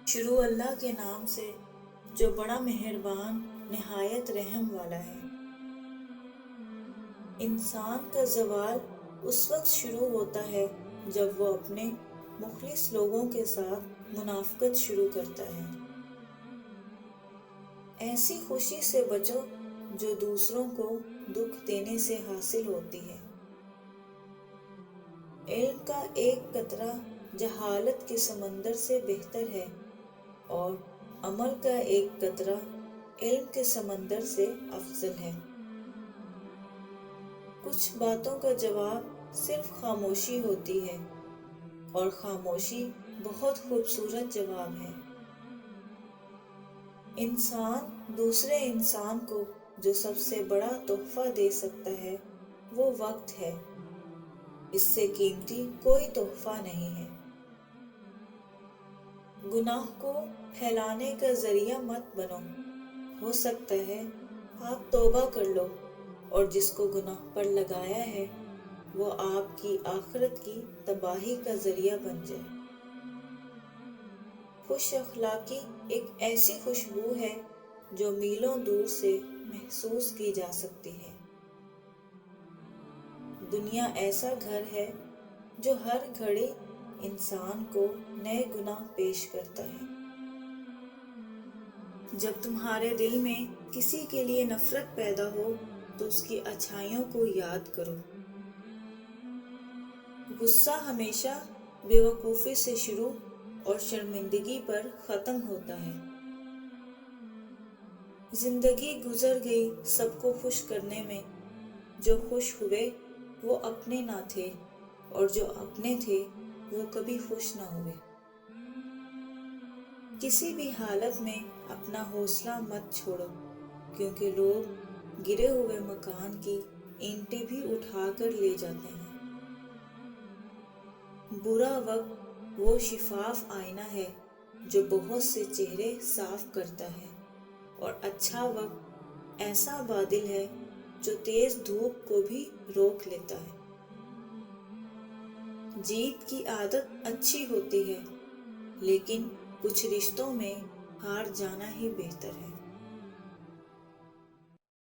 شروع اللہ کے نام سے جو بڑا مہربان نہایت رحم والا ہے۔ انسان کا زوال اس وقت شروع ہوتا ہے جب وہ اپنے مخلص لوگوں کے ساتھ منافقت شروع کرتا ہے۔ ایسی خوشی سے بچو جو دوسروں کو دکھ دینے سے حاصل ہوتی ہے۔ علم کا ایک قطرہ جہالت کے سمندر سے بہتر ہے اور عمل کا ایک قطرہ علم کے سمندر سے افضل ہے۔ کچھ باتوں کا جواب صرف خاموشی ہوتی ہے اور خاموشی بہت خوبصورت جواب ہے۔ انسان دوسرے انسان کو جو سب سے بڑا تحفہ دے سکتا ہے وہ وقت ہے۔ اس سے قیمتی کوئی تحفہ نہیں ہے۔ گناہ کو پھیلانے کا ذریعہ مت بنو۔ ہو سکتا ہے آپ توبہ کر لو اور جس کو گناہ پر لگایا ہے وہ آپ کی آخرت کی تباہی کا ذریعہ بن جائے۔ خوش اخلاقی ایک ایسی خوشبو ہے جو میلوں دور سے محسوس کی جا سکتی ہے۔ دنیا ایسا گھر ہے جو ہر گھڑی انسان کو نئے گناہ پیش کرتا ہے۔ جب تمہارے دل میں کسی کے لیے نفرت پیدا ہو تو اس کی اچھائیوں کو یاد کرو۔ غصہ ہمیشہ بے وقوفی سے شروع اور شرمندگی پر ختم ہوتا ہے۔ زندگی گزر گئی سب کو خوش کرنے میں، جو خوش ہوئے وہ اپنے نہ تھے اور جو اپنے تھے وہ کبھی خوش نہ ہوئے۔ کسی بھی حالت میں اپنا حوصلہ مت چھوڑو، کیونکہ لوگ گرے ہوئے مکان کی اینٹیں بھی اٹھا کر لے جاتے ہیں۔ برا وقت وہ شفاف آئینہ ہے جو بہت سے چہرے صاف کرتا ہے، اور اچھا وقت ایسا بادل ہے جو تیز دھوپ کو بھی روک لیتا ہے۔ جیت کی عادت اچھی ہوتی ہے، لیکن کچھ رشتوں میں ہار جانا ہی بہتر ہے۔